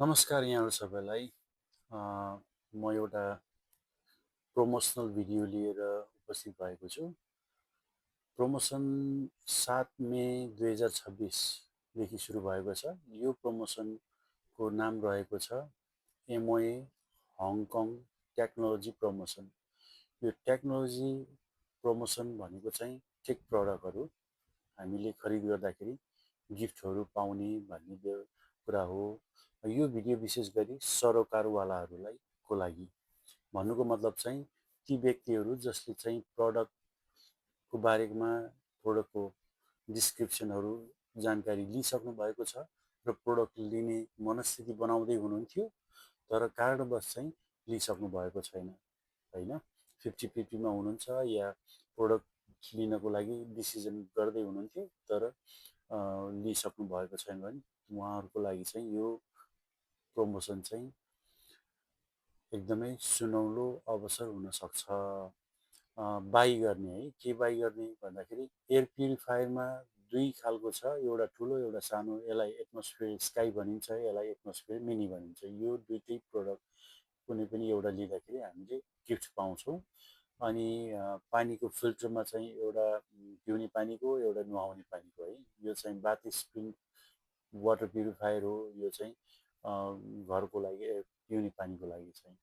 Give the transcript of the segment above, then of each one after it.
नमस्कार यहाँहरू सबैलाई। अ, म एउटा प्रमोसनल भिडियो लिएर उपस्थित भएको छु। प्रमोसन 7 मे 2026देखि सुरु भएको छ। यो प्रमोसनको नाम रहेको छ एमओए हङकङ टेक्नोलोजी प्रमोसन। यो टेक्नोलोजी प्रमोसन भनेको चाहिँ टेक प्रडक्टहरू हामीले खरिद गर्दाखेरि गिफ्टहरू पाउने भन्ने कुरा हो। यो भिडियो विशेष गरी सरोकारवालाहरूलाई को लागि भन्नुको मतलब चाहिँ ती व्यक्तिहरू जसले चाहिँ प्रडक्टको बारेमा प्रडक्टको डिस्क्रिप्सनहरू जानकारी लिइसक्नु भएको छ र प्रडक्ट लिने मनस्थिति बनाउँदै हुनुहुन्थ्यो, तर कारणवश चाहिँ लिइसक्नु भएको छैन होइन। 50-50मा हुनुहुन्छ या प्रडक्ट लिनको लागि डिसिजन गर्दै हुनुहुन्थ्यो तर लिइसक्नु भएको छैन भने उहाँहरूको लागि चाहिँ यो प्रमोसन चाहिँ एकदमै सुनौलो अवसर हुनसक्छ। बाई गर्ने है, के बाई गर्ने भन्दाखेरि एयर प्युरिफायरमा दुई खालको छ, एउटा ठुलो एउटा सानो। यसलाई एटमोस्फियर स्काई भनिन्छ, यसलाई एटमोस्फियर मिनी भनिन्छ। यो दुइटै प्रोडक्ट कुनै पनि एउटा लिँदाखेरि हामीले गिफ्ट पाउँछौँ। अनि पानीको फिल्टरमा चाहिँ एउटा पिउने पानीको एउटा नुहाउने पानीको है, यो चाहिँ बाथ स्प्रिङ वाटर प्युरिफायर हो। यो चाहिँ घरको लागि पिउने पानीको लागि चाहिँ।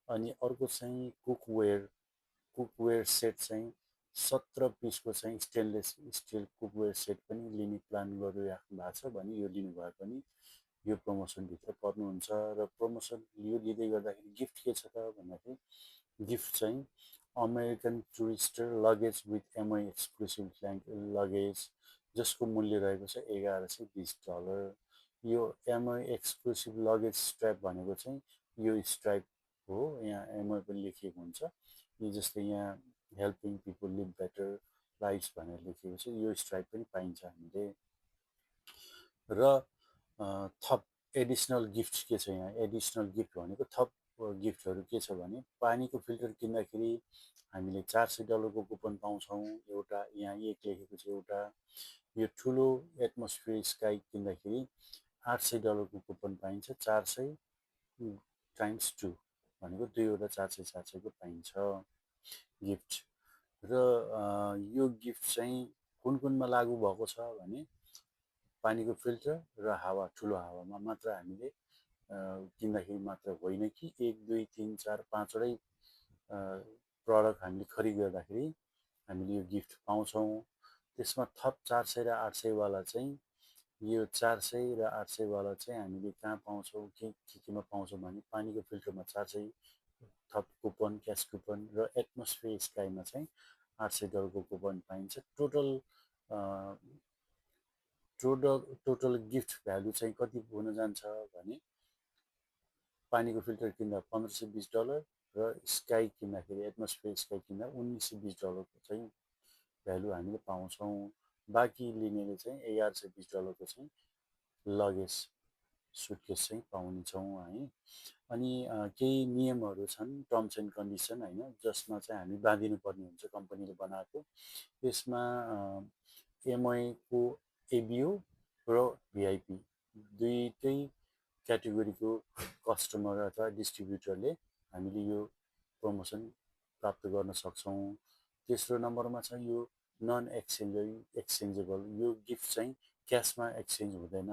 अनि अर्को चाहिँ कुकवेयर सेट चाहिँ 17 पिसको चाहिँ स्टेनलेस स्टिल कुकवेयर सेट पनि लिने प्लान गरिराख्नु भएको छ भने यो लिनुभयो पनि यो प्रमोसनभित्र पर्नुहुन्छ। र प्रमोसन यो लिँदै गर्दाखेरि गिफ्ट के छ त भन्दाखेरि गिफ्ट चाहिँ American Tourister luggage with MI exclusive luggage, जसको मूल्य रहेको छ $1120। यो एमआई एक्सक्लुसिभ लगेज स्ट्र्याप भनेको चाहिँ यो स्ट्राइप हो, यहाँ एमआई पनि लेखिएको हुन्छ। यो जस्तै यहाँ helping people live better lifes भनेर लेखिएको छ, यो स्ट्राइप पनि पाइन्छ हामीले। र थप एडिसनल गिफ्ट के छ, यहाँ एडिसनल गिफ्ट भनेको थप गिफ्टहरू के छ भने पानीको फिल्टर किन्दाखेरि हामीले $400 कुपन पाउँछौँ एउटा, यहाँ एक लेखेको छ एउटा। यो ठुलो एटमोस्फियर स्काई किन्दाखेरि $800 कुपन पाइन्छ, 400 टाइम्स 2 भनेको दुईवटा 400 पाइन्छ गिफ्ट। र यो गिफ्ट चाहिँ कुन कुनमा लागू भएको छ भने पानीको फिल्टर र हावा, ठुलो हावामा मात्र हामीले किन्दाखेरि मात्र होइन कि 1 2 3 4 5वटै प्रडक्ट हामीले खरिद गर्दाखेरि हामीले यो गिफ्ट पाउँछौँ। त्यसमा थप 400 र 800 वाला चाहिँ यो 400 र 800 वाला चाहिँ हामीले कहाँ पाउँछौँ, केमा पाउँछौँ भने पानीको फिल्टरमा 400 थप कुपन, क्यास कुपन र एटमोस्फियर स्काईमा चाहिँ $800 कुपन पाइन्छ। टोटल गिफ्ट भ्यालु चाहिँ कति हुन जान्छ भने पानीको फिल्टर किन्दा $1520 र स्काई किन्दाखेरि एटमोस्फियर स्काई किन्दा $1920 चाहिँ भ्यालु हामीले पाउँछौँ। बाँकी लिनेले चाहिँ $1120 को चाहिँ लगेज सुटकेस चाहिँ पाउँछौँ है। अनि केही नियमहरू छन्, टर्म्स एन्ड कन्डिसन होइन, जसमा चाहिँ हामी बाँधिनु पर्ने हुन्छ कम्पनीले बनाएको। यसमा एमआईको एबिओ र भिआइपी दुईटै क्याटेगोरीको कस्टमर अथवा डिस्ट्रिब्युटरले हामीले यो प्रमोसन प्राप्त गर्न सक्छौँ। तेस्रो नम्बरमा छ यो नन एक्सचेन्जेबल। यो गिफ्ट चाहिँ क्यासमा एक्सचेन्ज हुँदैन,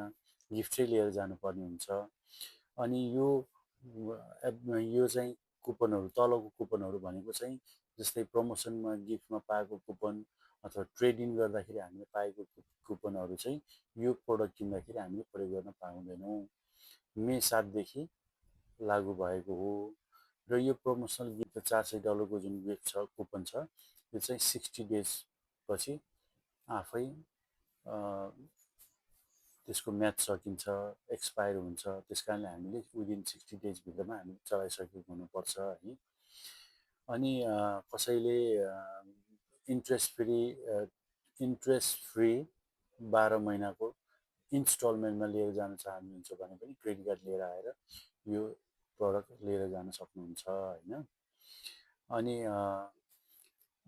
गिफ्टै लिएर जानुपर्ने हुन्छ। अनि यो चाहिँ कुपनहरू, तलको कुपनहरू भनेको चाहिँ जस्तै प्रमोसनमा गिफ्टमा पाएको कुपन अथवा ट्रेड इन गर्दाखेरि हामीले पाएको कुपनहरू चाहिँ यो प्रोडक्ट किन्दाखेरि हामीले प्रयोग गर्न पाउँदैनौँ। मे 7देखि लागू भएको हो। र यो प्रमोसनल गिफ्ट $400 को जुन गिफ्ट छ, कुपन छ, यो चाहिँ 60 डेज पछि आफै त्यसको म्याच सकिन्छ, एक्सपायर हुन्छ। त्यस कारणले हामीले विदिन 60 डेजभित्रमा हामीले चलाइसकेको हुनुपर्छ है। अनि कसैले इन्ट्रेस्ट फ्री 12 महिनाको इन्स्टलमेन्टमा लिएर जान चाहनुहुन्छ भने पनि क्रेडिट कार्ड लिएर आएर यो प्रडक्ट लिएर जान सक्नुहुन्छ होइन। अनि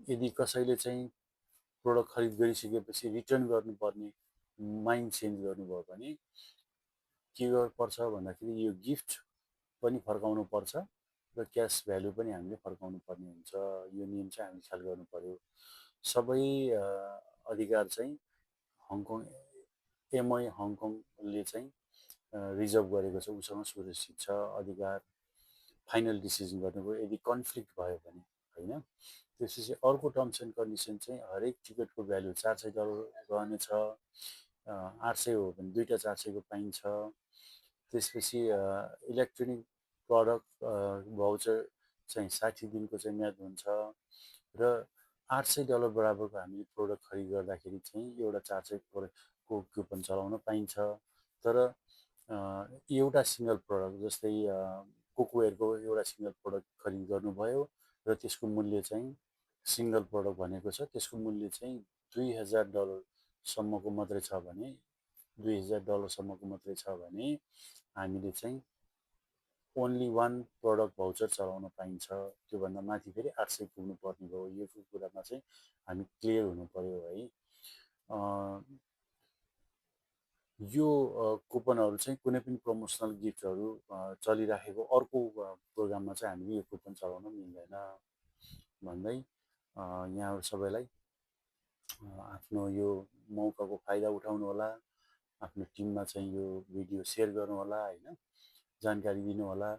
यदि कसैले चाहिँ प्रडक्ट खरिद गरिसकेपछि रिटर्न गर्नुपर्ने माइन्ड चेन्ज गर्नुभयो भने के गर्नुपर्छ भन्दाखेरि यो गिफ्ट पनि फर्काउनु पर्छ र क्यास भ्यालु पनि हामीले फर्काउनु पर्ने हुन्छ। यो नियम चाहिँ हामीले ख्याल गर्नु पर्यो। सबै अधिकार चाहिँ हङकङ एमआई हङकङले चाहिँ रिजर्भ गरेको छ, उसँग सुरक्षित छ अधिकार फाइनल डिसिजन गर्नुको यदि कन्फ्लिक्ट भयो भने होइन। त्यसपछि अर्को टर्म्स एन्ड कन्डिसन चाहिँ हरेक टिकटको भ्यालु $400 रहनेछ। 800 हो भने दुईवटा 400 को पाइन्छ। त्यसपछि इलेक्ट्रोनिक प्रडक्ट भाउचर चाहिँ 60 दिनको चाहिँ म्याद हुन्छ र $800 बराबरको हामीले प्रोडक्ट खरिद गर्दाखेरि चाहिँ एउटा 400 को कुपन चलाउन पाइन्छ। तर एउटा सिङ्गल प्रडक्ट जस्तै कुकवेयरको एउटा सिङ्गल प्रडक्ट खरिद गर्नुभयो र त्यसको मूल्य चाहिँ सिङ्गल प्रडक्ट भनेको छ त्यसको मूल्य चाहिँ $2000 मात्रै छ भने $2000 मात्रै छ भने हामीले चाहिँ ओन्ली वान प्रडक्ट भाउचर चलाउन पाइन्छ। त्योभन्दा माथि फेरि 800 पुग्नु पर्ने भयो। यो कुरामा चाहिँ हामी क्लियर हुनु पर्यो है। यो कुपनहरू चाहिँ कुनै पनि प्रमोसनल गिफ्टहरू चलिराखेको अर्को प्रोग्राममा चाहिँ हामीले यो कुपन चलाउन मिल्दैन भन्दै यहाँहरू सबैलाई आफ्नो यो मौकाको फाइदा उठाउनु होला। आफ्नो टिममा चाहिँ यो भिडियो सेयर गर्नु होला होइन, जानकारी दिनु होला।